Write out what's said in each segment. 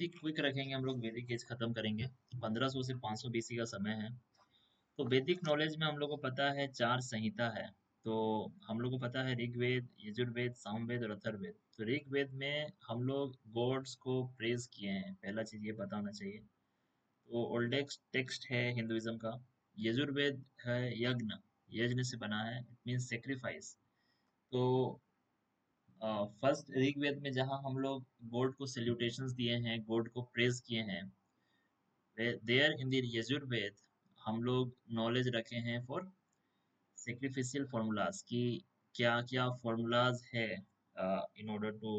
बहुत ही क्विक रखेंगे हम लोग, वैदिक एज खत्म करेंगे। 1500 से 500 बीसी का समय है। तो वैदिक नॉलेज में हम लोग को पता है 4 संहिता है। तो हम लोग को पता है ऋग्वेद, यजुर्वेद, सामवेद और अथर्ववेद। तो ऋग्वेद में हम लोग गॉड्स को प्रेज किए हैं, पहला चीज ये पता होना चाहिए। तो ओल्डेस्ट टेक्स्ट है हिंदुइज्म का। यजुर्वेद है यज्ञ, यज्ञ से बना है, इट मीन्स सेक्रीफाइस। तो फर्स्ट ऋग्वेद में जहाँ हम लोग गॉड को सैल्यूटेशंस दिए हैं, गॉड को प्रेज किए हैं, देयर इन द यजुर्वेद हम लोग नॉलेज रखे हैं फॉर सेक्रीफिशियल फॉर्मूलाज की, क्या क्या फॉर्मूलाज है in order to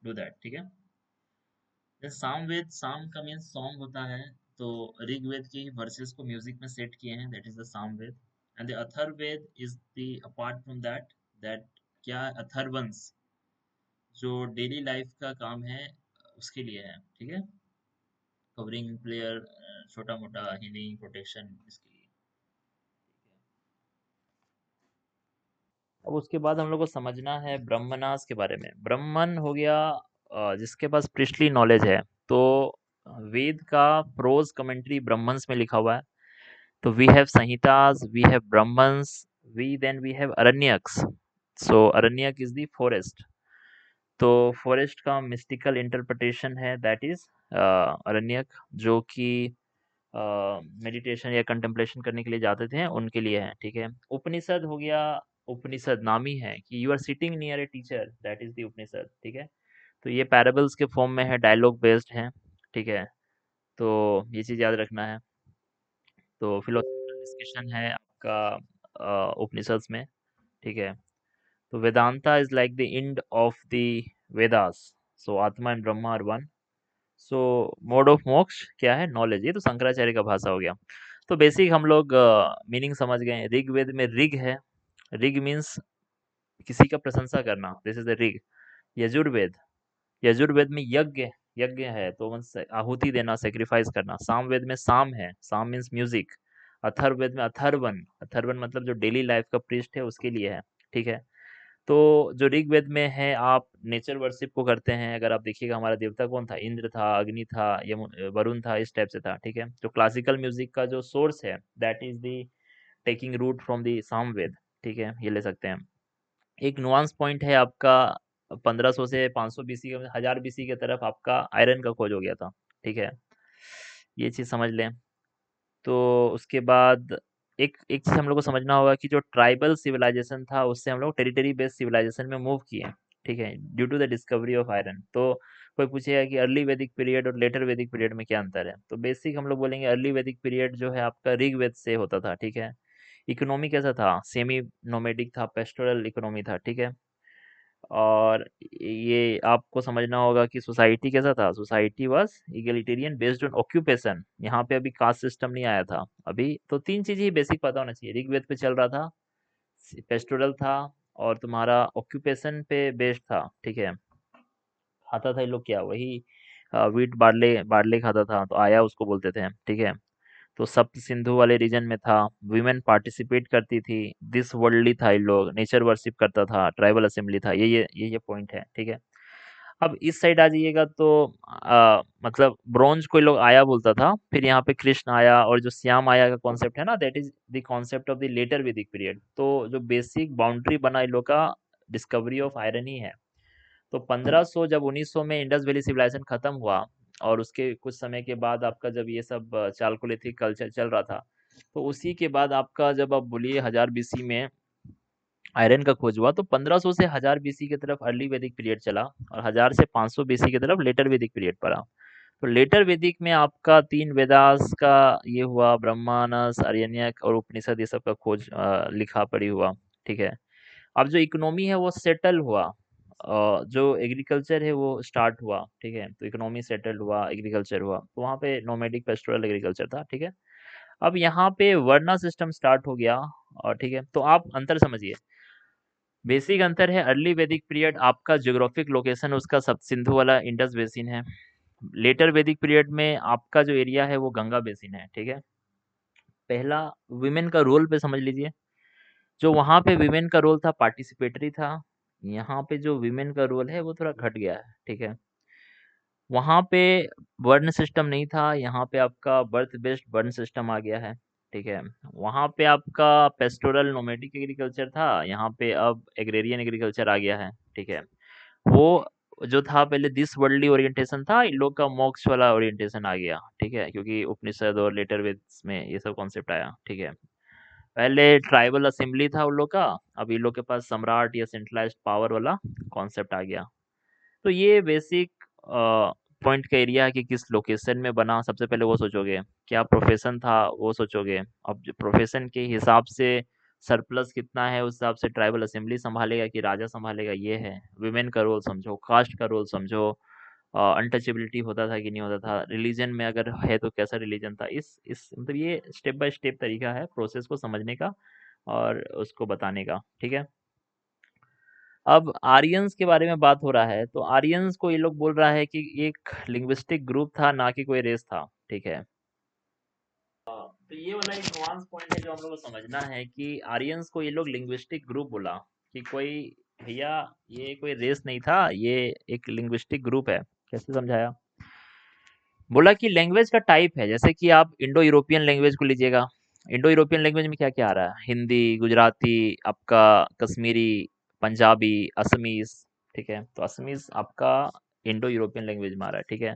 do that, ठीक है। सामवेद, साम का मीन सॉन्ग होता है। तो ऋग्वेद के ही वर्सेस को म्यूजिक में सेट किए हैं, that is the Samaveda. And the Atharvaveda is the apart from that, that क्या अथर्वंस, जो डेली लाइफ का काम है उसके लिए है, ठीक है। कवरिंग प्लेयर, छोटा मोटा हीलिंग प्रोटेक्शन इसके लिए। अब उसके बाद हम लोग को समझना है ब्रह्मनास के बारे में। ब्राह्मण हो गया जिसके पास प्रिस्टली नॉलेज है। तो वेद का प्रोज कमेंट्री ब्राह्मण्स में लिखा हुआ है। तो we have Samhitas, we have Brahmanas, we have Aranyakas. So Aranyaka is the forest. तो फॉरेस्ट का मिस्टिकल इंटरप्रिटेशन है, दैट इज अरण्यक, जो कि मेडिटेशन या कंटेम्पलेशन करने के लिए जाते थे, उनके लिए है, ठीक है। उपनिषद हो गया, उपनिषद नाम ही है कि you are sitting near a teacher, that is the Upanishad, ठीक है। तो ये पैराबल्स के फॉर्म में है, डायलॉग बेस्ड है, ठीक है। तो ये चीज़ याद रखना है। तो फिलोसॉफिकल डिस्कशन है आपका उपनिषद में, ठीक है। तो Vedanta is like the end of the Vedas. So atma and Brahma are one. So mode of moksha क्या है? नॉलेज। ये तो शंकराचार्य का भाषा हो गया। तो बेसिक हम लोग मीनिंग समझ गए। ऋग्वेद में ऋग है, ऋग मीन्स किसी का प्रशंसा करना, this is the Rig. Yajurveda, Yajurveda में यज्ञ, यज्ञ है तो आहुति देना, सेक्रीफाइस करना। सामवेद में साम है, साम मीन्स म्यूजिक। अथर्ववेद में अथर्वन, अथर्वन मतलब जो डेली लाइफ का प्रीस्ट है उसके लिए है, ठीक है। तो जो ऋग्वेद में है, आप नेचर वर्शिप को करते हैं। अगर आप देखिएगा हमारा देवता कौन था, इंद्र था, अग्नि था, वरुण था, इस टाइप से था, ठीक है। तो क्लासिकल म्यूजिक का जो सोर्स है, that is the taking root from the Samaveda, ठीक है, ये ले सकते हैं। एक नुआंस पॉइंट है आपका, 1500 से 500 बीसी के, 1000 बीसी के तरफ आपका आयरन का खोज हो गया था, ठीक है। ये चीज समझ लें। तो उसके बाद एक एक चीज हम लोग को समझना होगा कि जो ट्राइबल सिविलाइजेशन था उससे हम लोग टेरिटरी बेस्ड सिविलाइजेशन में मूव किए, ठीक है, due to the discovery of iron. तो कोई पूछेगा कि अर्ली वैदिक पीरियड और लेटर वैदिक पीरियड में क्या अंतर है, तो बेसिक हम लोग बोलेंगे अर्ली वैदिक पीरियड जो है आपका ऋग्वेद से होता था, ठीक है। इकोनॉमी कैसा था? सेमी नोमेडिक था, पेस्टोरल इकोनॉमी था, ठीक है। और ये आपको समझना होगा कि सोसाइटी कैसा था। Society was egalitarian based on occupation. यहाँ पे अभी कास्ट सिस्टम नहीं आया था अभी। तो तीन चीज ही बेसिक पता होना चाहिए। ऋग्वेद पे चल रहा था, पेस्टोरल था, और तुम्हारा ऑक्यूपेशन पे बेस्ड था, ठीक है। खाता था ये लोग क्या? वही वीट, बार्ले, बार्ले खाता था, तो आया उसको बोलते थे, ठीक है। तो सप्त सिंधु वाले रीजन में था। वीमेन पार्टिसिपेट करती थी। दिस वर्ल्डली था, ये लोग नेचर वर्शिप करता था, ट्राइबल असेंबली था। ये पॉइंट है, ठीक है। अब इस साइड आ जाइएगा तो मतलब ब्रोंज कोई लोग आया बोलता था, फिर यहाँ पे कृष्ण आया, और जो श्याम आया का कॉन्सेप्ट है ना, that is the concept of the later Vedic period. तो जो बेसिक बाउंड्री बना इन लोग का, डिस्कवरी ऑफ आयरन ही है। तो 1500 जब 1900 में इंडस वैली सिविलाइजेशन खत्म हुआ, और उसके कुछ समय के बाद आपका जब ये सब चालकोलिथिक कल्चर चल रहा था, तो उसी के बाद आपका जब आप बोलिए 1000 बीसी में आयरन का खोज हुआ, तो 1500 से 1000 बीसी की तरफ अर्ली वैदिक पीरियड चला, और 1000 से 500 बीसी की तरफ लेटर वैदिक पीरियड पड़ा। तो लेटर वैदिक में आपका तीन वेदास का ये हुआ, ब्रह्मानस, आर्यन्यक और उपनिषद, ये सब का खोज लिखा पढ़ी हुआ, ठीक है। अब जो इकोनॉमी है वो सेटल हुआ, जो एग्रीकल्चर है वो स्टार्ट हुआ, ठीक है। तो इकोनॉमी सेटल हुआ, एग्रीकल्चर हुआ, तो वहाँ पे नोमैडिक पेस्टोरल एग्रीकल्चर था, ठीक है। अब यहाँ पे वर्ना सिस्टम स्टार्ट हो गया, और ठीक है। तो आप अंतर समझिए। बेसिक अंतर है, अर्ली वैदिक पीरियड आपका ज्योग्राफिक लोकेशन उसका सब सिंधु वाला इंडस बेसिन है। लेटर वैदिक पीरियड में आपका जो एरिया है वो गंगा बेसिन है, ठीक है। पहला, विमेन का रोल पे समझ लीजिए। जो वहाँ पे विमेन का रोल था पार्टिसिपेटरी था, यहाँ पे जो विमेन का रोल है वो थोड़ा घट गया है, ठीक है। वहाँ पे वर्ण सिस्टम नहीं था, यहाँ पे आपका बर्थ बेस्ड वर्ण सिस्टम आ गया है, ठीक है। वहाँ पे आपका पेस्टोरल नोमैडिक एग्रीकल्चर था, यहाँ पे अब एग्रेरियन एग्रीकल्चर आ गया है, ठीक है। वो जो था पहले दिस वर्ल्डली ओरिएंटेशन था, इन लोग का मोक्ष वाला ओरिएंटेशन आ गया, ठीक है, क्योंकि उपनिषद और लेटर वेद्स में ये सब कॉन्सेप्ट आया, ठीक है। पहले ट्राइबल असेंबली था उन लोग का, अब इन लोग के पास सम्राट या सेंट्रलाइज्ड पावर वाला कॉन्सेप्ट आ गया। तो ये बेसिक पॉइंट का एरिया है कि किस लोकेशन में बना, सबसे पहले वो सोचोगे। क्या प्रोफेशन था वो सोचोगे। अब जो प्रोफेशन के हिसाब से सरप्लस कितना है, उस हिसाब से ट्राइबल असेंबली संभालेगा कि राजा संभालेगा, ये है। विमेन का रोल समझो, कास्ट का रोल समझो, अनटचेबिलिटी होता था कि नहीं होता था, रिलीजन में अगर है तो कैसा रिलीजन था। इस मतलब ये स्टेप बाय स्टेप तरीका है प्रोसेस को समझने का और उसको बताने का, ठीक है। अब आर्यंस के बारे में बात हो रहा है, तो आर्यंस को ये लोग बोल रहा है कि एक लिंग्विस्टिक ग्रुप था, ना कि कोई रेस था, ठीक है। तो ये वाला एक नुआंस पॉइंट है जो हम लोग को समझना है कि आर्यंस को ये लोग लिंग्विस्टिक ग्रुप बोला कि कोई, भैया ये कोई रेस नहीं था, ये एक लिंग्विस्टिक ग्रुप है। कैसे समझाया? बोला कि लैंग्वेज का टाइप है, जैसे कि आप इंडो यूरोपियन लैंग्वेज को लीजिएगा। इंडो यूरोपियन लैंग्वेज में क्या क्या आ रहा है? हिंदी, गुजराती, आपका कश्मीरी, पंजाबी, असमीज, ठीक है। तो असमीज आपका इंडो यूरोपियन लैंग्वेज में आ रहा है, ठीक है।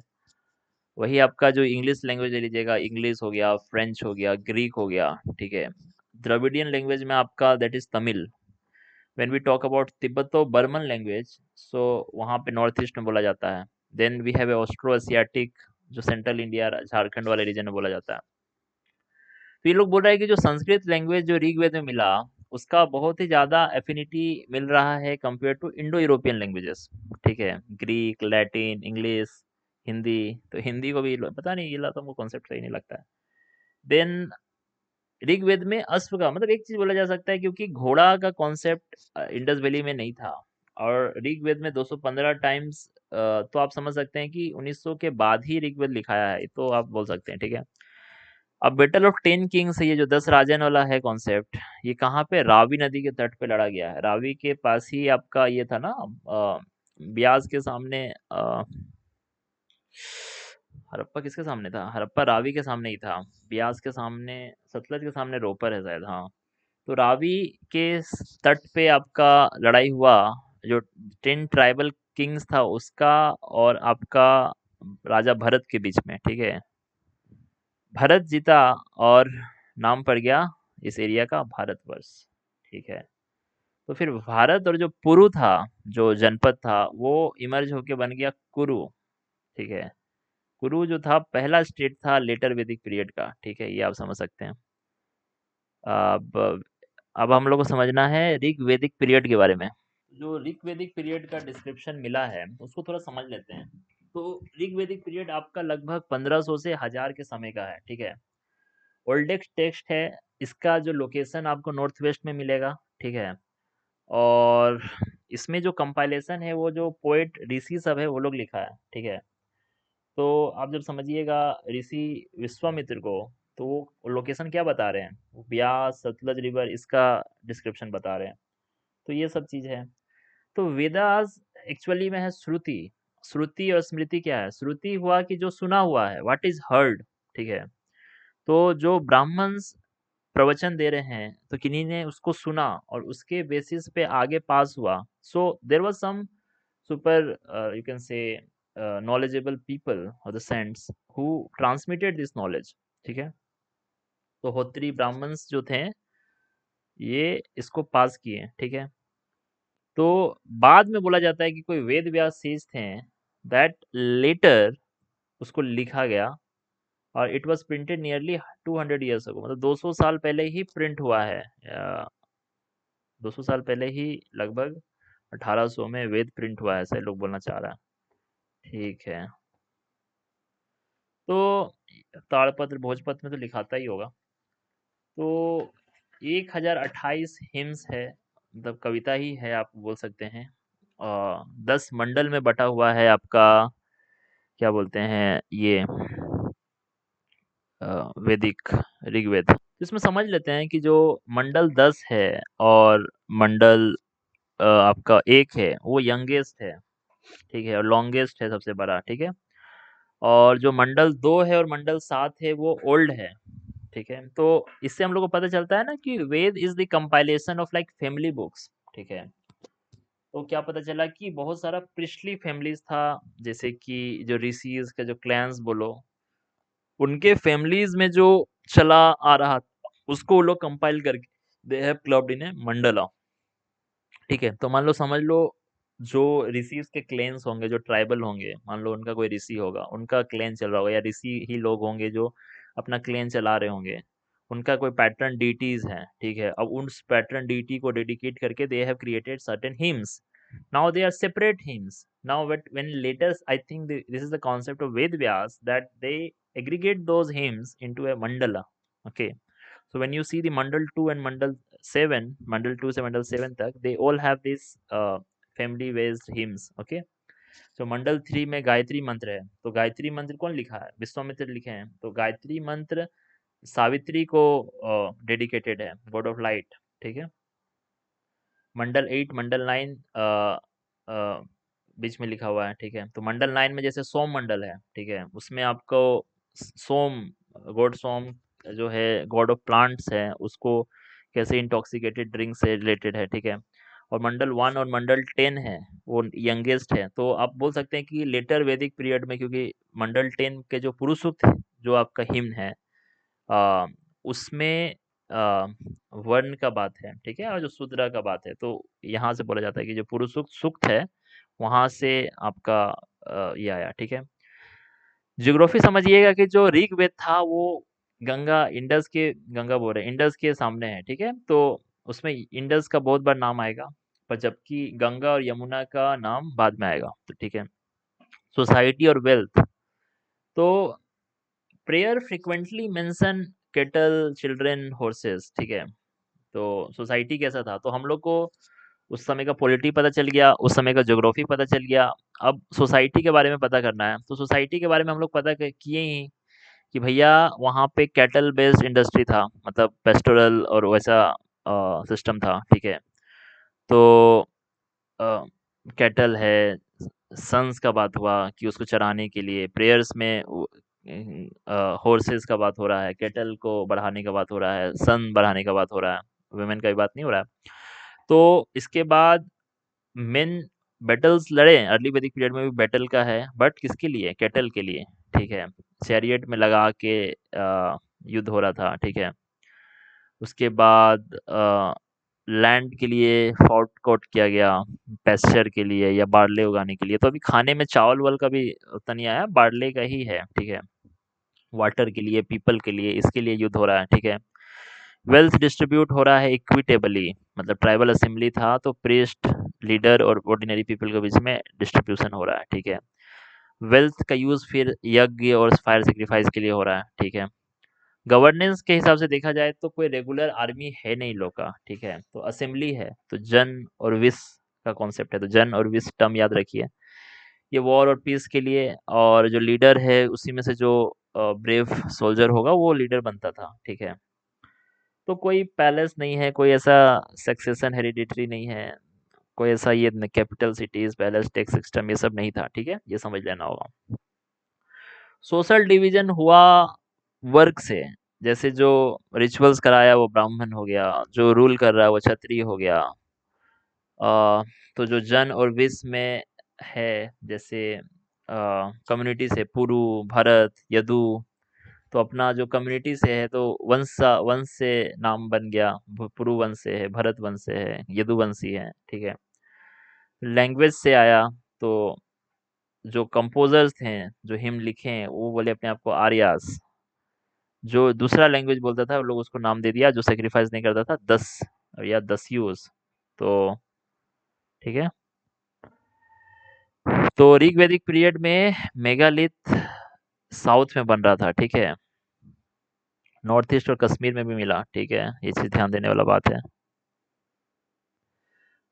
वही आपका जो इंग्लिश लैंग्वेज ले लीजिएगा, इंग्लिश हो गया, फ्रेंच हो गया, ग्रीक हो गया, ठीक है। द्रविडियन लैंग्वेज में आपका that is Tamil. When we talk about Tibeto Burman language, so वहाँ पे नॉर्थ ईस्ट में बोला जाता है। Then we have a Austro Asiatic, जो सेंट्रल इंडिया झारखंड वाले रीजन में बोला जाता है। तो ये लोग बोल रहे हैं कि जो संस्कृत लैंग्वेज जो ऋग्वेद में मिला, उसका बहुत ही ज्यादा एफिनिटी मिल रहा है compare to Indo European languages, ठीक है। Greek, Latin, English, Hindi. तो हिंदी को भी पता नहीं, ये तो हमको कॉन्सेप्ट सही नहीं लगता है। देन ऋग्वेद में अश्व का मतलब एक चीज बोला जा सकता है, क्योंकि घोड़ा का कॉन्सेप्ट इंडस वैली में नहीं था, और ऋग्वेद में 215 टाइम्स, तो आप समझ सकते हैं कि 1900 के बाद ही ऋग्वेद लिखाया है, तो आप बोल सकते हैं, ठीक है। अब बैटल ऑफ 10 किंग्स, ये जो 10 राजन वाला है कॉन्सेप्ट, ये कहाँ पे? रावी नदी के तट पे लड़ा गया है। रावी के पास ही आपका ये था ना, ब्यास के सामने, हड़प्पा किसके सामने था? हड़प्पा रावी के सामने ही था। ब्यास के सामने, सतलज के सामने रोपर है शायद, हाँ। तो रावी के तट पे आपका लड़ाई हुआ, जो 10 ट्राइबल किंग्स था उसका और आपका राजा भरत के बीच में, ठीक है। भरत जीता और नाम पड़ गया इस एरिया का भारतवर्ष, ठीक है। तो फिर भारत और जो पुरु था, जो जनपद था, वो इमर्ज होके बन गया कुरु, ठीक है। कुरु जो था पहला स्टेट था लेटर वैदिक पीरियड का, ठीक है, ये आप समझ सकते हैं। अब अब हम लोग को समझना है ऋग वैदिक पीरियड के बारे में। जो ऋग वैदिक पीरियड का डिस्क्रिप्शन मिला है उसको थोड़ा समझ लेते हैं। तो ऋग वैदिक पीरियड आपका लगभग 1500 से 1000 के समय का है, ठीक है। ओल्डेस्ट टेक्स्ट है, इसका जो लोकेशन आपको नॉर्थ वेस्ट में मिलेगा, ठीक है। और इसमें जो कंपाइलेशन है वो जो पोएट ऋषि सब है वो लोग लिखा है, ठीक है। तो आप जब समझिएगा ऋषि विश्वामित्र को, तो वो लोकेशन क्या बता रहे हैं? वो ब्यास, सतलज रिवर, इसका डिस्क्रिप्शन बता रहे हैं। तो ये सब चीज है। तो वेदास एक्चुअली में है श्रुति। श्रुति और स्मृति क्या है? श्रुति हुआ कि जो सुना हुआ है, व्हाट इज हर्ड, ठीक है। तो जो ब्राह्मण्स प्रवचन दे रहे हैं, तो किन्हीं ने उसको सुना और उसके बेसिस पे आगे पास हुआ। So there was some super, you can say, knowledgeable people or the saints who transmitted this knowledge, ठीक है। तो होत्री ब्राह्मण्स जो थे, ये इसको पास किए, ठीक है। तो बाद में बोला जाता है कि कोई वेद व्यास sages थे, दैट लेटर उसको लिखा गया, और it was printed nearly 200 years ago, मतलब 200 साल पहले ही प्रिंट हुआ है। 200 साल पहले ही, लगभग 1800 में वेद प्रिंट हुआ है, ऐसा ये लोग बोलना चाह रहा है, ठीक है। तो ताड़पत्र भोजपत्र में तो लिखाता ही होगा। तो 1028 हिम्स है, मतलब कविता ही है आप बोल सकते हैं। 10 मंडल में बटा हुआ है आपका, क्या बोलते हैं ये, वैदिक ऋग्वेद। तो इसमें समझ लेते हैं कि जो मंडल 10 है और मंडल आपका 1 है, वो यंगेस्ट है, ठीक है, और लॉन्गेस्ट है, सबसे बड़ा, ठीक है। और जो मंडल 2 है और मंडल 7 है वो ओल्ड है, ठीक है। तो इससे हम लोग को पता चलता है ना कि Veda is the compilation of like family books, ठीक है। तो क्या पता चला कि बहुत सारा प्रिस्टली फैमिलीज था, जैसे कि जो ऋषिज का जो क्लैंस बोलो, उनके फैमिलीज में जो चला आ रहा था उसको वो लोग कंपाइल करके दे हैव क्लब्ड इन ए मंडला, ठीक है। तो मान लो समझ लो जो ऋषि के क्लेन्स होंगे, जो ट्राइबल होंगे, मान लो उनका कोई ऋषि होगा, उनका क्लेन चल रहा होगा, या ऋषि ही लोग होंगे जो अपना क्लेन चला रहे होंगे, उनका कोई पैटर्न डीटीज हैं, ठीक है। अब उस पैटर्न डीटी को डेडिकेट करके they have created certain hymns. Now they are separate hymns. Now when later I think this is the concept of Ved Vyas, that they aggregate those hymns into a mandala, okay. So when you see the Mandal 2 and Mandal 7, Mandal 2 से Mandal 7 तक, they all have this family based hymns, okay. तो मंडल 3 में गायत्री मंत्र है, तो गायत्री मंत्र कौन लिखा है? विश्वामित्र लिखे हैं। तो गायत्री मंत्र सावित्री को डेडिकेटेड है, गॉड ऑफ लाइट, ठीक है। मंडल 8 मंडल 9 बीच में लिखा हुआ है, ठीक है। तो मंडल 9 में जैसे सोम मंडल है, ठीक है, उसमें आपको सोम, गॉड सोम जो है गॉड ऑफ प्लांट्स है, उसको कैसे इंटॉक्सिकेटेड ड्रिंक से रिलेटेड है, ठीक है। और मंडल 1 और मंडल 10 है, वो यंगेस्ट है। तो आप बोल सकते हैं कि लेटर वैदिक पीरियड में, क्योंकि मंडल 10 के जो पुरुष सूक्त जो आपका हिम्न है, अ, उसमें वर्ण का बात है, ठीक है, और जो शूद्र का बात है। तो यहाँ से बोला जाता है कि जो पुरुष सूक्त सूक्त है, वहां से आपका ये आया, ठीक है। ज्योग्राफी समझिएगा कि जो ऋग्वेद था वो गंगा इंडस के, गंगा बोल रहे हैं, इंडस के सामने है, ठीक है। तो उसमें इंडस का बहुत बार नाम आएगा, पर जबकि गंगा और यमुना का नाम बाद में आएगा, तो ठीक है। सोसाइटी और वेल्थ, तो prayer frequently mention kettle, children, horses, ठीक है। तो सोसाइटी कैसा था, तो हम लोग को उस समय का पॉलिटी पता चल गया, उस समय का ज्योग्राफी पता चल गया। अब सोसाइटी के बारे में पता करना है, तो सोसाइटी के बारे में हम लोग पता किए ही कि भैया वहाँ पे कैटल बेस्ड इंडस्ट्री था, मतलब पेस्टोरल और वैसा सिस्टम था, ठीक है। तो कैटल है, सन्स का बात हुआ कि उसको चराने के लिए प्रेयर्स में, हॉर्सेस का बात हो रहा है, कैटल को बढ़ाने का बात हो रहा है, सन बढ़ाने का बात हो रहा है, वुमेन का भी बात नहीं हो रहा है। तो इसके बाद मेन बैटल्स लड़े, अर्ली वैदिक पीरियड में भी बैटल का है, बट किसके लिए? कैटल के लिए, ठीक है। चैरियट में लगा के युद्ध हो रहा था, ठीक है। उसके बाद लैंड के लिए फॉर्ट कोट किया गया, पेस्चर के लिए या बार्ले उगाने के लिए। तो अभी खाने में चावल वाल का भी उतना नहीं आया, बार्ले का ही है, ठीक है। वाटर के लिए, पीपल के लिए, इसके लिए युद्ध हो रहा है, ठीक है। वेल्थ डिस्ट्रीब्यूट हो रहा है इक्विटेबली, मतलब ट्राइबल असेंबली था, तो प्रीस्ट, लीडर और ऑर्डिनरी पीपल के बीच में डिस्ट्रीब्यूशन हो रहा है, ठीक है। वेल्थ का यूज फिर यज्ञ और फायर सेक्रीफाइस के लिए हो रहा है, ठीक है। गवर्नेंस के हिसाब से देखा जाए तो कोई रेगुलर आर्मी है नहीं लोग का, ठीक है। तो असेंबली है, तो जन और विस का कॉन्सेप्ट है, तो जन और विस टर्म याद रखिए, ये वॉर और पीस के लिए। और जो लीडर है उसी में से जो ब्रेव सोल्जर होगा वो लीडर बनता था, ठीक है। तो कोई पैलेस नहीं है, कोई ऐसा सक्सेशन हेरिडिटरी नहीं है, कोई ऐसा ये capital cities palace tax system ये सब नहीं था, ठीक है, ये समझ लेना होगा। सोशल डिवीजन हुआ वर्क से, जैसे जो रिचुअल्स कराया वो ब्राह्मण हो गया, जो रूल कर रहा है वो क्षत्रिय हो गया। तो जो जन और विष में है, जैसे कम्युनिटी से पुरु, भरत, यदु, तो अपना जो कम्युनिटी से है तो वंश से नाम बन गया, पुरु वंश से है, भरत वंश से है, यदुवंशी है, ठीक है। लैंग्वेज से आया, तो जो कंपोजर्स थे जो हिम लिखे हैं वो बोले अपने आप को आर्यास, जो दूसरा लैंग्वेज बोलता था वो लोग उसको नाम दे दिया, जो सेक्रीफाइस नहीं करता था दस या दस्युस, तो ठीक है। तो ऋग वैदिक पीरियड में मेगालिथ साउथ में बन रहा था, ठीक है। नॉर्थ ईस्ट और कश्मीर में भी मिला, ठीक है, ये चीज ध्यान देने वाला बात है।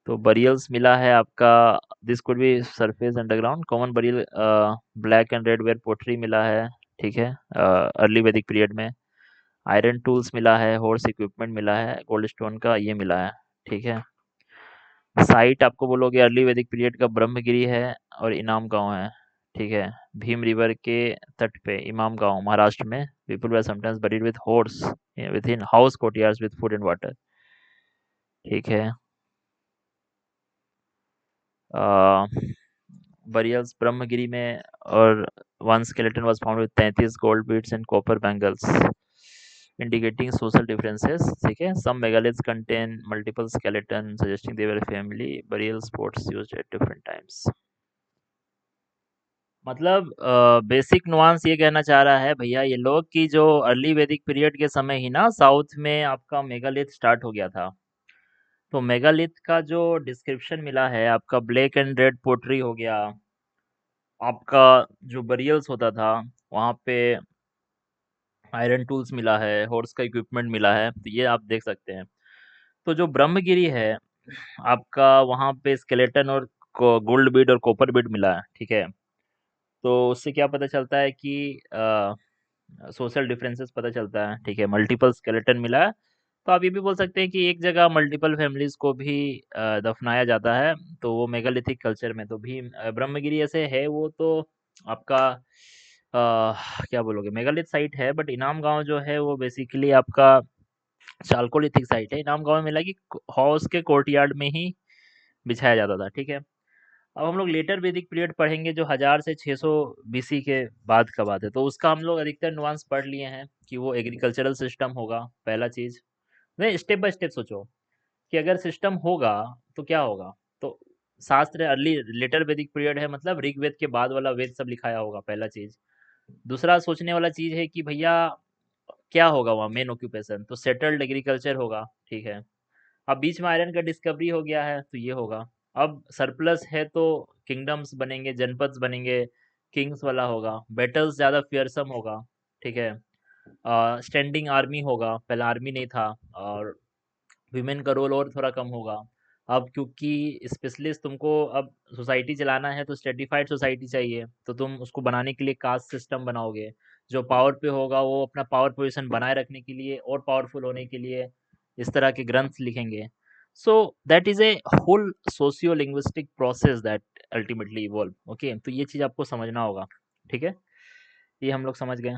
तो बरियल्स मिला है आपका, this could be surface underground common burial, black and red ware pottery मिला है, ठीक है, अर्ली वैदिक पीरियड में। आयरन टूल्स मिला है, हॉर्स इक्विपमेंट मिला है, गोल्ड स्टोन का ये मिला है, ठीक है। साइट आपको बोलोगे अर्ली वैदिक पीरियड का ब्रह्मगिरी है और इनाम गांव है, ठीक है। भीम रिवर के तट पे इमाम गांव महाराष्ट्र में people were sometimes buried with horse with in house courtyards with food and water. ठीक है। बरियल्स ब्रह्मगिरी में और one skeleton was found with 33 gold beads and copper bangles indicating social differences. ठीक है। Some megaliths contain multiple skeleton suggesting they were family burial spots used at different times. मतलब basic nuance ये कहना चाह रहा है भैया ये लोग कि जो अर्ली वैदिक पीरियड के समय ही ना साउथ में आपका मेगालिथ स्टार्ट हो गया था। तो मेगालिथ का जो डिस्क्रिप्शन मिला है आपका ब्लैक एंड रेड पोट्री हो गया, आपका जो बरियल्स होता था वहाँ पे आयरन टूल्स मिला है, हॉर्स का इक्विपमेंट मिला है, तो ये आप देख सकते हैं। तो जो ब्रह्मगिरी है आपका वहाँ पे स्केलेटन और गोल्ड बीड और कॉपर बीड मिला है। ठीक है। तो उससे क्या पता चलता है कि सोशल डिफरेंसेस पता चलता है। ठीक है। मल्टीपल स्केलेटन मिला है। तो आप ये भी बोल सकते हैं कि एक जगह मल्टीपल फैमिलीज को भी दफनाया जाता है। तो वो मेगालिथिक कल्चर में तो भी ब्रह्मगिरी ऐसे है वो तो आपका क्या बोलोगे मेगालिथ साइट है, बट इनाम गांव जो है वो बेसिकली आपका चालकोलिथिक साइट है। इनाम गांव में मिला कि हाउस के कोर्टयार्ड में ही बिछाया जाता था। ठीक है। अब हम लोग लेटर वैदिक पीरियड पढ़ेंगे जो 1000 से 600 बीसी के बाद का बात है। तो उसका हम लोग अधिकतर नुआंस पढ़ लिए हैं कि वो एग्रीकल्चरल सिस्टम होगा पहला चीज। नहीं, स्टेप बाय स्टेप सोचो कि अगर सिस्टम होगा तो क्या होगा। तो शास्त्र अर्ली लेटर वैदिक पीरियड है मतलब ऋग्वेद के बाद वाला वेद सब लिखाया होगा पहला चीज। दूसरा सोचने वाला चीज है कि भैया क्या होगा वहाँ मेन ऑक्यूपेशन, तो सेटल्ड एग्रीकल्चर होगा। ठीक है। अब बीच में आयरन का डिस्कवरी हो गया है तो ये होगा। अब सरप्लस है तो किंगडम्स बनेंगे, जनपद्स बनेंगे, किंग्स वाला होगा, बैटल्स ज़्यादा फियरसम होगा। ठीक है। स्टैंडिंग आर्मी होगा, पहले आर्मी नहीं था। और विमेन का रोल और थोड़ा कम होगा। अब क्योंकि स्पेशलिस्ट तुमको अब सोसाइटी चलाना है तो स्ट्रेटिफाइड सोसाइटी चाहिए, तो तुम उसको बनाने के लिए कास्ट सिस्टम बनाओगे। जो पावर पे होगा वो अपना पावर पोजीशन बनाए रखने के लिए और पावरफुल होने के लिए इस तरह के ग्रंथ लिखेंगे। So that is a whole socio linguistic process that ultimately evolve. Okay, तो ये चीज़ आपको समझना होगा। ठीक है। ये हम लोग समझ गए।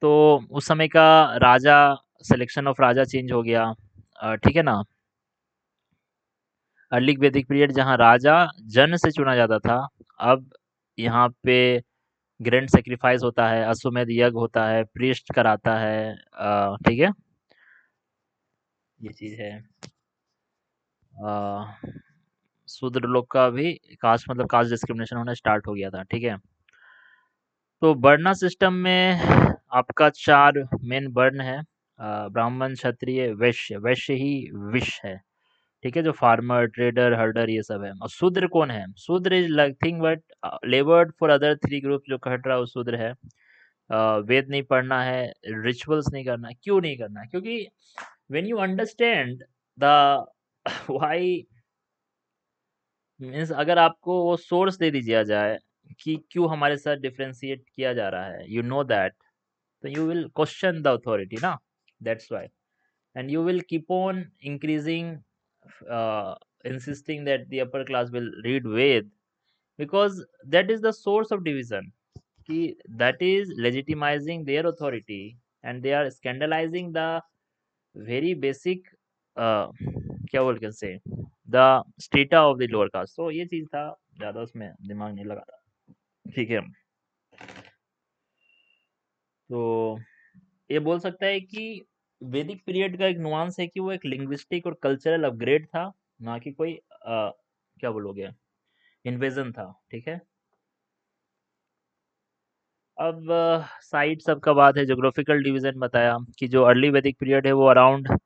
तो उस समय का राजा, सिलेक्शन ऑफ राजा चेंज हो गया। ठीक है ना। अर्ली वैदिक पीरियड जहाँ राजा जन से चुना जाता था, अब यहाँ पे ग्रैंड सेक्रीफाइस होता है, अश्वमेध यज्ञ होता है, प्रीस्ट कराता है। ठीक है। ये चीज है। अ, शूद्र लोग का भी कास्ट मतलब कास्ट डिस्क्रिमिनेशन होना स्टार्ट हो गया था। ठीक है। तो वर्ण सिस्टम में आपका 4 मेन वर्ण है। ब्राह्मण, क्षत्रिय, वैश्य। वैश्य ही विश्व है। ठीक है। जो फार्मर, ट्रेडर, हर्डर ये सब है। और शूद्र कौन है? शूद्र is nothing but लेबर्ड for other 3 group. जो कट रहा है वो शूद्र है। वेद नहीं पढ़ना है, रिचुअल्स नहीं करना है। क्यों नहीं करना है? क्योंकि when you understand the why means अगर आपको वो सोर्स दे दिया जाए कि क्यों हमारे साथ डिफरेंशिएट किया जा रहा है, यू नो दैट, तो you will question the authority na, that's why. And you will keep on increasing uh, insisting that the upper class will read Ved because that is the source of division कि that is legitimizing their authority and they are scandalizing the very basic क्या बोल के से the strata of the lower caste। तो ये चीज था, ज्यादा उसमें दिमाग नहीं लगा था। ठीक है। तो ये बोल सकता है कि वैदिक पीरियड का एक नुआंस है कि वो एक लिंग्विस्टिक और कल्चरल अपग्रेड था, ना कि कोई क्या बोलोगे इन्वेजन था। ठीक है। अब साइट सबका बात है, ज्योग्राफिकल डिवीजन बताया कि जो अर्ली वैदिक पीरियड है वो अराउंड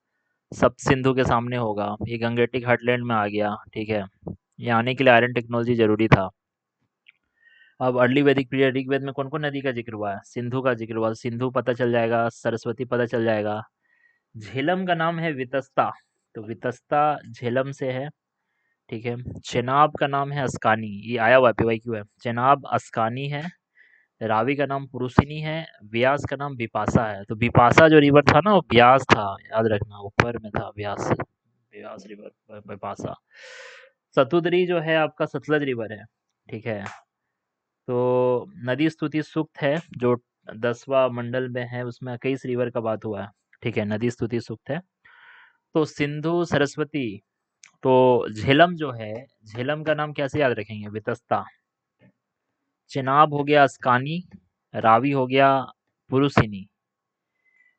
सब सिंधु के सामने होगा। ये गंगेटिक हार्टलैंड में आ गया। ठीक है। ये आने के लिए आयरन टेक्नोलॉजी जरूरी था। अब अर्ली वैदिक पीरियड ऋग्वेद में कौन कौन नदी का जिक्र हुआ है? सिंधु का जिक्र हुआ। सिंधु पता चल जाएगा, सरस्वती पता चल जाएगा। झेलम का नाम है वितस्ता, तो वितस्ता झेलम से है। ठीक है। चेनाब का नाम है अस्कानी, ये आया हुआ पीवाईक्यू है। चेनाब अस्कानी है। रावी का नाम पुरुषिनी है। व्यास का नाम बिपाशा है। तो बिपाशा जो रिवर था ना वो ब्यास था, याद रखना, ऊपर में था ब्यास। ब्यास रिवर बिपाशा। सतुद्री जो है आपका सतलज रिवर है। ठीक है। तो नदी स्तुति सूक्त है जो 10वां मंडल में है, उसमें 21 रिवर का बात हुआ है। ठीक है, नदी स्तुति सूक्त है। तो सिंधु सरस्वती, तो झेलम जो है, झेलम का नाम कैसे याद रखेंगे? वितस्ता। चिनाब हो गया अस्कानी, रावी हो गया पुरुषिनी,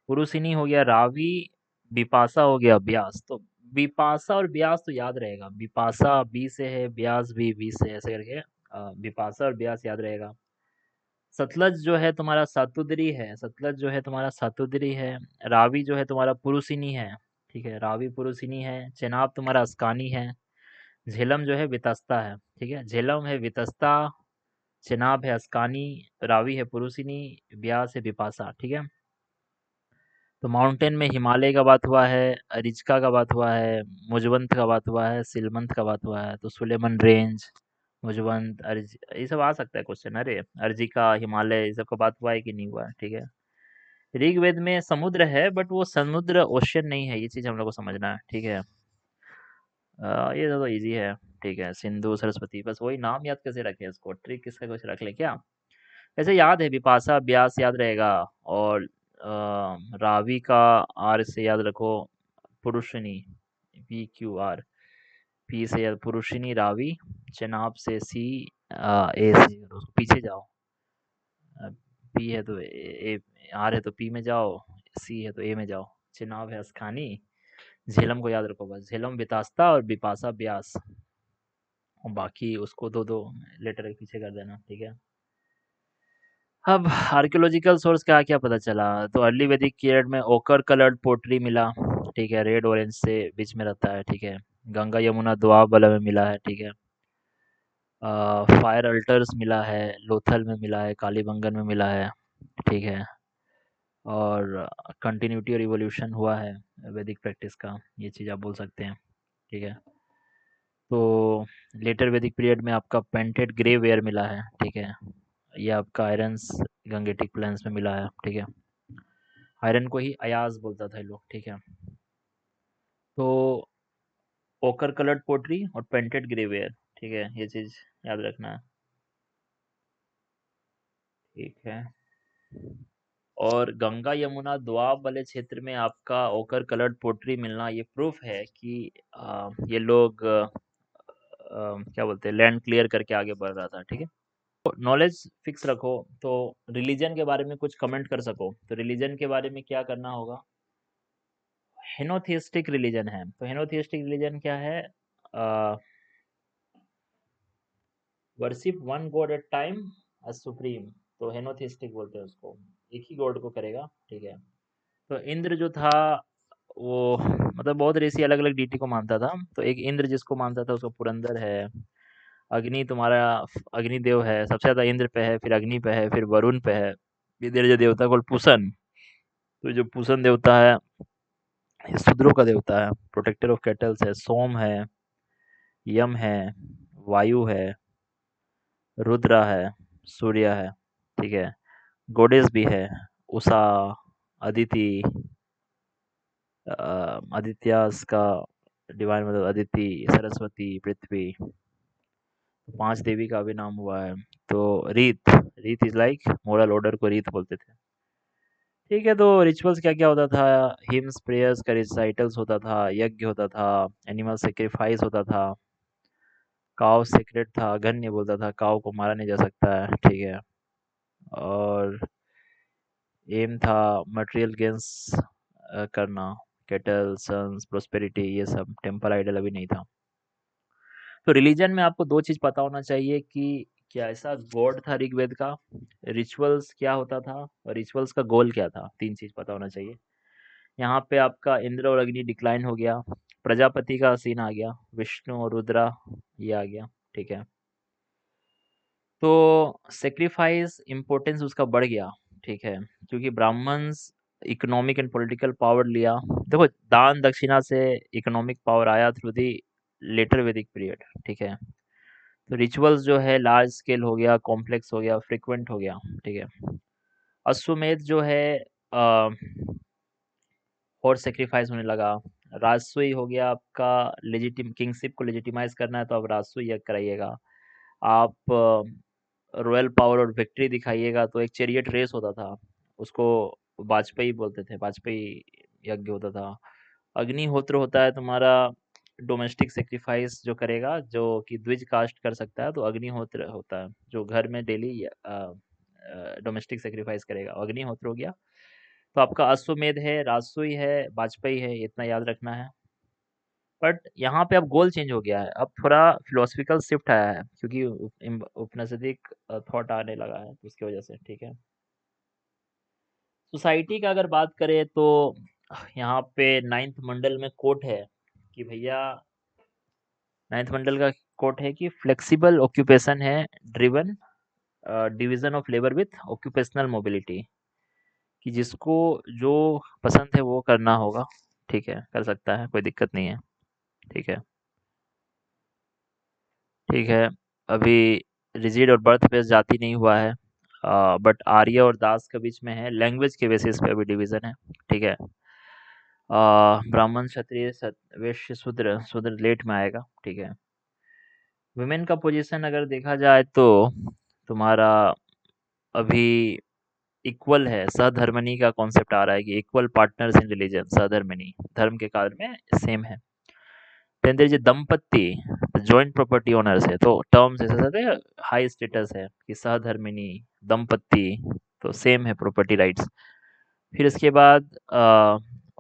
पुरुषिनी हो गया रावी, बिपाशा हो गया ब्यास। तो बिपाशा और ब्यास तो याद रहेगा, बिपाशा बी से है, ब्यास भी बी से, ऐसे करके बिपाशा और ब्यास याद रहेगा। सतलज जो है तुम्हारा सातुदरी है, सतलज जो है तुम्हारा सातुदरी है। रावी जो है तुम्हारा पुरुषिनी है। ठीक है, रावी पुरुषिनी है। चेनाब तुम्हारा अस्कानी है। झेलम जो है वितस्ता है। ठीक है, झेलम है वितस्ता, चेनाब है अस्कानी, रावी है पुरुषिनी, ब्यास है बिपाशा। ठीक है, तो माउंटेन में हिमालय का बात हुआ है, अरिज्का का बात हुआ है, मुजवंत का बात हुआ है, सिलमंत का बात हुआ है। तो सुलेमन रेंज, मुजवंत, अर्ज, ये सब आ सकता है क्वेश्चन। अरे अर्जिका, हिमालय, ये सब का बात हुआ है कि नहीं हुआ है? ठीक है, ऋग्वेद में समुद्र है, बट वो समुद्र ओशियन नहीं है, ये चीज हम लोग को समझना है। ठीक है, ये तो इजी है। ठीक है, सिंधु सरस्वती, बस वही नाम याद कैसे रखे, इसको ट्रिक किसका कुछ रख ले क्या? ऐसे याद है, बिपाशा ब्यास याद रहेगा। और रावी का आर से याद रखो, पुरुषनी, पी क्यू आर, पी से याद पुरुषनी रावी, चनाब से सी, ए से उसको पीछे जाओ, पी है तो ए, आर है तो पी में जाओ, सी है तो ए में जाओ, चिनाब है अस्खानी, झेलम को याद रखो बस, झेलम बितास्ता और बिपाशा ब्यास, और बाकी उसको दो दो लेटर के पीछे कर देना। ठीक है, अब आर्कियोलॉजिकल सोर्स क्या क्या पता चला? तो अर्ली वैदिक पीरियड में ओकर कलर्ड पोट्री मिला। ठीक है, रेड ऑरेंज से बीच में रहता है। ठीक है, गंगा यमुना दोआब में मिला है। ठीक है, फायर अल्टर्स मिला है, लोथल में मिला है, कालीबंगन में मिला है। ठीक है, और कंटिन्यूटी और इवोल्यूशन हुआ है वैदिक प्रैक्टिस का, ये चीज़ आप बोल सकते हैं। ठीक है, तो लेटर वैदिक पीरियड में आपका पेंटेड ग्रे वेयर मिला है। ठीक है, ये आपका आयरन्स गंगेटिक प्लेन्स में मिला है। ठीक है, आयरन को ही अयाज बोलता था ये लोग। ठीक है, तो ओकर कलर्ड पोट्री और पेंटेड ग्रे वेयर। ठीक है, ये चीज़ याद रखना है। ठीक है, और गंगा यमुना दोआब वाले क्षेत्र में आपका ओकर कलर्ड पोट्री मिलना, ये प्रूफ है कि ये लोग क्या बोलते हैं, लैंड क्लियर करके आगे बढ़ रहा था। ठीक है, तो नॉलेज फिक्स रखो। तो रिलीजन के बारे में कुछ कमेंट कर सको, तो रिलीजन के बारे में क्या करना होगा? हेनोथिस्टिक रिलीजन है, तो हेनोथिस्टिक रिलीजन क्या है? Worship one god at time as supreme, तो हेनोथिस्टिक बोलते हैं उसको, एक ही गॉड को करेगा। ठीक है, तो इंद्र जो था वो, मतलब बहुत ऋषि अलग अलग डीटी को मानता था, तो एक इंद्र जिसको मानता था उसको पुरंदर है। अग्नि तुम्हारा, अग्निदेव है सबसे ज्यादा, इंद्र पे है, फिर अग्नि पे है, फिर वरुण पे है। फिर जो देवता को पुसन, तो जो पुसन देवता है ये शूद्रों का देवता है, प्रोटेक्टर ऑफ कैटल्स है। सोम है, यम है, वायु है, रुद्रा है, सूर्य है। ठीक है, गॉडेस भी है, उषा, अदिति, आदित्यास का डिवाइन मतलब अदिति, सरस्वती, पृथ्वी, तो 5 देवी का भी नाम हुआ है। तो रीत, रीत इज लाइक मोरल ऑर्डर को रीत बोलते थे। ठीक है, तो रिचुअल्स क्या क्या होता था? हिम्स प्रेयर्स का रिसाइटल्स होता था, यज्ञ होता था, एनिमल सेक्रीफाइस होता था, काव सेक्रेट था, गन्य बोलता था, काव को मारा नहीं जा सकता है। ठीक है, और एम था मटेरियल गेन्स करना, केटल, सन्स, प्रोस्पेरिटी, ये सब। टेम्पल आइडल अभी नहीं था। तो रिलीजन में आपको दो चीज पता होना चाहिए कि क्या ऐसा गॉड था ऋग्वेद का, रिचुअल्स क्या होता था, और रिचुअल्स का गोल क्या था। तीन चीज पता होना चाहिए। यहाँ पे आपका इंद्र और अग्नि डिक्लाइन हो गया, प्रजापति का सीन आ गया, विष्णु और रुद्रा ये आ गया। ठीक है, तो सेक्रीफाइस इम्पोर्टेंस उसका बढ़ गया। ठीक है, क्योंकि Brahmins economic and political power लिया। देखो, दान दक्षिणा से इकोनॉमिक पावर आया through the later Vedic period. ठीक है, तो रिचुअल्स जो है लार्ज स्केल हो गया, कॉम्प्लेक्स हो गया, फ्रिक्वेंट हो गया। ठीक है, अश्वमेध जो है और सेक्रीफाइस होने लगा। राजसूय हो गया आपका, लेजिटिम किंगशिप को लेजिटिमाइज करना है तो आप राजसूय यज्ञ कराइएगा। आप रॉयल पावर और विक्ट्री दिखाइएगा तो एक चैरियट रेस होता था, उसको वाजपेयी बोलते थे, वाजपेयी यज्ञ होता था। अग्निहोत्र होता है तुम्हारा डोमेस्टिक सेक्रीफाइस जो करेगा, जो कि द्विज कास्ट कर सकता है, तो अग्निहोत्र होता है जो घर में डेली डोमेस्टिक सेक्रीफाइस करेगा, अग्निहोत्र हो गया। तो आपका अश्वमेध है, राजसूय है, वाजपेयी है, ये इतना याद रखना है। बट यहाँ पे अब गोल चेंज हो गया है, अब थोड़ा फिलोसफिकल शिफ्ट आया है क्योंकि उपनिषदिक थॉट आने लगा है, तो उसकी वजह से ठीक है। सोसाइटी का अगर बात करें तो यहाँ पे नाइन्थ मंडल में कोट है कि भैया, नाइन्थ मंडल का कोट है कि फ्लेक्सिबल ऑक्यूपेशन है driven division of labour with occupational mobility, कि जिसको जो पसंद है वो करना होगा, ठीक है, कर सकता है, कोई दिक्कत नहीं है, ठीक है। ठीक है, अभी रिजिड और बर्थ बेस्ड जाति नहीं हुआ है, बट आर्य और दास के बीच में है, लैंग्वेज के बेसिस पे अभी डिवीजन है, ठीक है। ब्राह्मण क्षत्रिय वैश्य शूद्र, शूद्र लेट में आएगा, ठीक है। वुमेन का पोजीशन अगर देखा जाए तो तुम्हारा अभी इक्वल है, सहधर्मिणी का कॉन्सेप्ट आ रहा है कि इक्वल पार्टनर्स इन रिलीजन, सहधर्मिणी धर्म के कार्य में सेम है। देन देयर इज दंपति, जॉइंट प्रॉपर्टी ओनर्स है, तो टर्म्स ऐसे रहते हैं, हाई स्टेटस है कि सहधर्मिणी, दंपति, तो सेम है प्रॉपर्टी राइट्स। फिर इसके बाद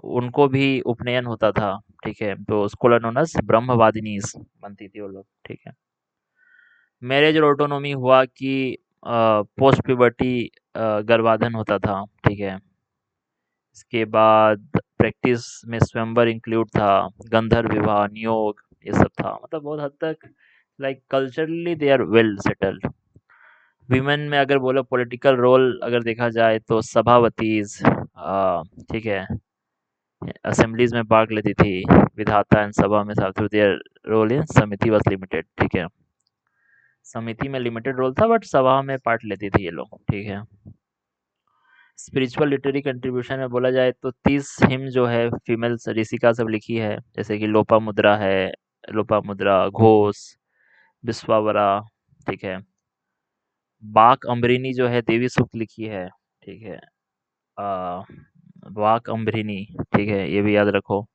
उनको भी उपनयन होता था, ठीक है, तो उसको नोन एज ब्रह्मवादिनीज बनती थी वो लोग, ठीक है। मैरिज और ऑटोनॉमी हुआ कि पोस्ट प्यूबर्टी गर्भाधान होता था, ठीक है। इसके बाद प्रैक्टिस में स्वयंवर इंक्लूड था, गंधर्व विवाह, नियोग, ये सब था, मतलब बहुत हद तक like culturally they are well settled. Women में अगर बोलो पॉलिटिकल रोल अगर देखा जाए तो सभावतीज, ठीक है, असेंबलीज में भाग लेती थी, विधाता एंड सभा में था, थ्रू देयर रोल इन समिति वाज लिमिटेड, ठीक है। समिति में लिमिटेड रोल था बट सभा में पार्ट लेती थी ये लोग, ठीक है। स्पिरिचुअल लिटरेरी कंट्रीब्यूशन में बोला जाए तो 30 हिम जो है फीमेल ऋषिका सब लिखी है, जैसे कि लोपामुद्रा है, लोपामुद्रा, घोष, विश्वावरा, ठीक है। बाक अम्बरिनी जो है देवी सूक्त लिखी है, ठीक है। आ, वाक अम्बरिनी, ठीक है, ये भी याद रखो।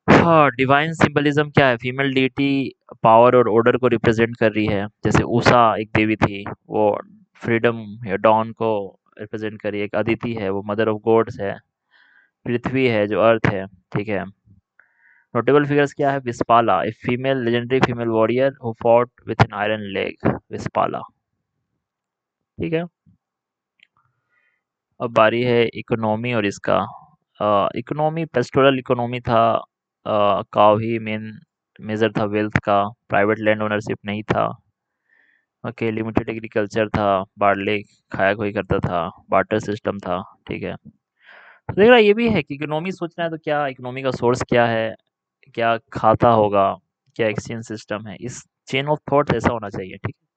हाँ, डिवाइन सिंबलिज्म क्या है, फीमेल डीटी पावर और ऑर्डर को रिप्रेजेंट कर रही है, जैसे उषा एक देवी थी, वो फ्रीडम या डॉन को रिप्रेजेंट कर रही है। एक अदिति है, वो मदर ऑफ गॉड्स है। पृथ्वी है जो अर्थ है, ठीक है। नोटेबल फिगर्स क्या है, Vishpala, a female legendary female warrior who fought with an iron leg, Vishpala, ठीक है। अब बारी है इकोनॉमी और इसका, इकोनॉमी पेस्टोरल इकोनॉमी था, काव ही मेन मेजर था वेल्थ का, प्राइवेट लैंड ओनरशिप नहीं था, ओके, लिमिटेड एग्रीकल्चर था, बार्ले खाया कोई करता था, बार्टर सिस्टम था, ठीक है। तो देख रहा ये भी है कि इकोनॉमी सोचना है तो क्या इकोनॉमी का सोर्स क्या है, क्या खाता होगा, क्या एक्सचेंज सिस्टम है, इस चेन ऑफ थॉट ऐसा होना चाहिए, ठीक है।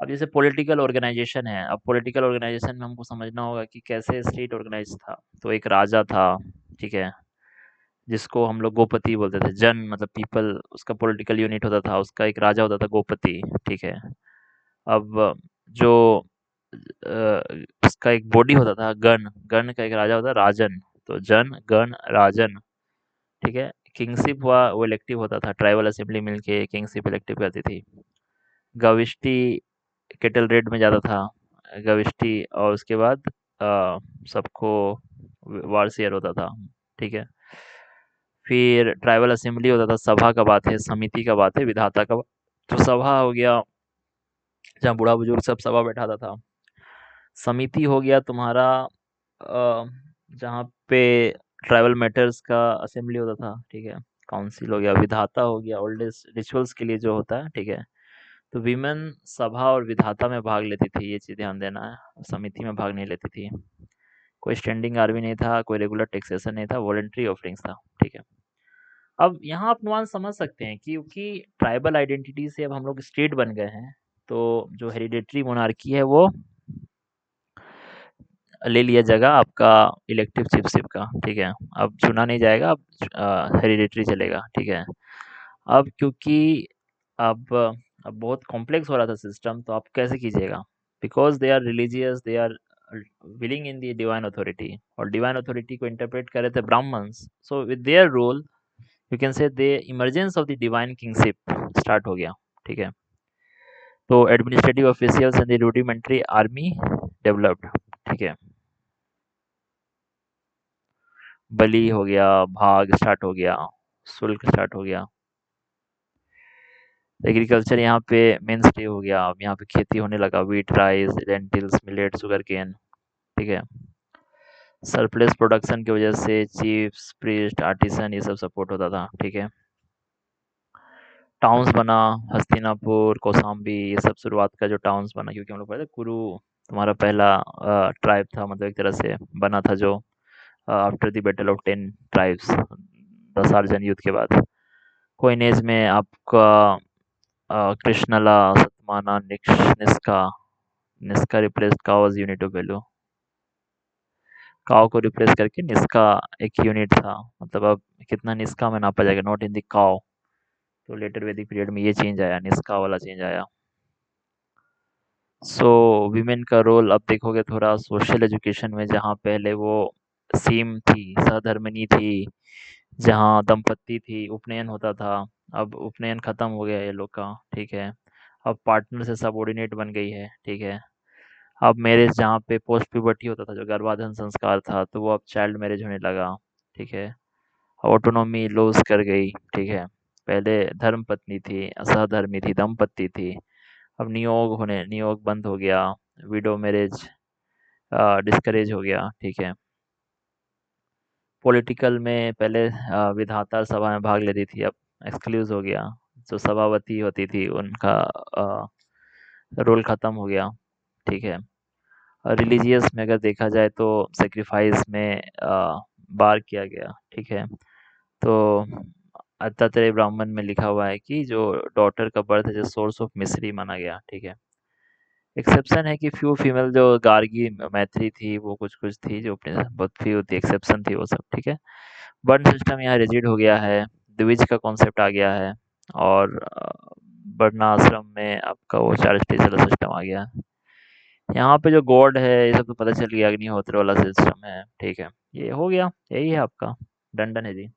अब जैसे पॉलिटिकल ऑर्गेनाइजेशन है, अब पॉलिटिकल ऑर्गेनाइजेशन में हमको समझना होगा कि कैसे स्टेट ऑर्गेनाइज था। तो एक राजा था, ठीक है, जिसको हम लोग गोपति बोलते थे, जन मतलब पीपल, उसका पॉलिटिकल यूनिट होता था, उसका एक राजा होता था गोपति, ठीक है। अब जो उसका एक बॉडी होता था गण, गण का एक राजा होता था राजन, तो जन गण राजन, ठीक है। किंगशिप हुआ वो इलेक्टिव होता था, ट्राइबल असेंबली मिलके किंगशिप इलेक्टिव करती थी। गविष्टी केटल रेड में जाता था, गविष्टी, और उसके बाद सबको वार शेयर होता था, ठीक है। फिर ट्राइबल असेंबली होता था, सभा का बात है, समिति का बात है, विधाता का तो सभा हो गया जहाँ बूढ़ा बुजुर्ग सब सभा बैठाता था। समिति हो गया तुम्हारा जहाँ पे ट्राइबल मैटर्स का असेंबली होता था, ठीक है, काउंसिल हो गया। विधाता हो गया ओल्ड एज रिचुअल्स के लिए जो होता है, ठीक है। तो विमेन सभा और विधाता में भाग लेती थी, ये चीज़ ध्यान देना है, समिति में भाग नहीं लेती थी। कोई स्टैंडिंग आर्मी नहीं था, कोई रेगुलर टैक्सेशन नहीं था, वॉलंटरी ऑफरिंग्स था, ठीक है। अब यहाँ आप नुआंस समझ सकते हैं कि क्योंकि ट्राइबल आइडेंटिटी से अब हम लोग स्टेट बन गए हैं, तो जो हेरिडेटरी मोनार्की है वो ले लिया जगह आपका इलेक्टिव चीफशिप का, ठीक है। अब चुना नहीं जाएगा, अब हेरिडेटरी चलेगा, ठीक है। अब क्योंकि अब अब बहुत कॉम्प्लेक्स हो रहा था सिस्टम, तो आप कैसे कीजिएगा? Because they are religious, they are willing in the divine authority, और डिवाइन अथॉरिटी को इंटरप्रेट कर रहे थे Brahmins. So with their role you can say the emergence of the divine kingship start हो गया। ठीक है, तो administrative officials and the rudimentary army developed. ठीक है, बलि हो गया, भाग स्टार्ट हो गया, शुल्क स्टार्ट हो गया। एग्रीकल्चर यहाँ पे मेन स्टे हो गया। अब यहाँ पे खेती होने लगा, wheat, rice, lentils, millet, sugarcane. ठीक है, सरप्लस प्रोडक्शन की वजह से चीफ्स, प्रीस्ट, आर्टिसन ये सब सपोर्ट होता था। ठीक है, टाउन्स बना, हस्तिनापुर, कौशाम्बी, ये सब शुरुआत का जो टाउन्स बना, क्योंकि हम लोग पढ़े थे कुरु तुम्हारा पहला ट्राइब था, मतलब एक तरह से बना था, जो after the battle of 10 tribes, 10 अर्जन युद्ध के बाद। कोइनेज में आपका krishnala, satamana, nishka. Nishka replaced cow as unit of value. Cow को रिप्लेस करके निष्का एक यूनिट था, मतलब अब कितना निष्का में नापा जाएगा, नॉट इन द काओ। तो लेटर वैदिक पीरियड में ये चेंज आया, निष्का वाला चेंज आया। सो वीमेन का रोल अब देखोगे थोड़ा सोशल एजुकेशन में, जहाँ पहले वो सीम थी, सहधर्मिणी थी, जहाँ दंपत्ति थी, उपनयन होता था, अब उपनयन खत्म हो गया ये लोग का। ठीक है, अब पार्टनर से सबऑर्डिनेट बन गई है। ठीक है, अब मैरिज जहाँ पे पोस्ट प्यूबर्टी होता था, जो गर्भाधान संस्कार था, तो वो अब चाइल्ड मैरिज होने लगा। ठीक है, ऑटोनॉमी लॉस कर गई। ठीक है, पहले धर्म पत्नी थी, सहधर्मी थी, दंपत्ति थी, अब नियोग बंद हो गया, विडो मैरिज डिस्करेज हो गया। ठीक है, पॉलिटिकल में पहले विधाता सभा में भाग लेती थी, अब एक्सक्लूज हो गया, जो सभापति होती थी उनका रोल खत्म हो गया। ठीक है, रिलीजियस में अगर देखा जाए तो सेक्रीफाइस में बार किया गया। ठीक है, तो दत्तात्रेय ब्राह्मण में लिखा हुआ है कि जो डॉटर का birth as source of mystery माना गया। ठीक है, एक्सेप्शन है कि फ्यू फीमेल, जो गार्गी मैत्री थी, वो कुछ कुछ थी जो अपने बहुत फ्यू थी, एक्सेप्शन थी वो सब। ठीक है, वर्ण सिस्टम यहाँ रिजिड हो गया है, द्विज का कॉन्सेप्ट आ गया है, और वर्णाश्रम में आपका वो 4 स्टेज वाला सिस्टम आ गया है। यहाँ पे जो गॉड है ये सब तो पता चल गया, अग्निहोत्र वाला सिस्टम है। ठीक है, ये हो गया, यही है आपका। डन डन है जी।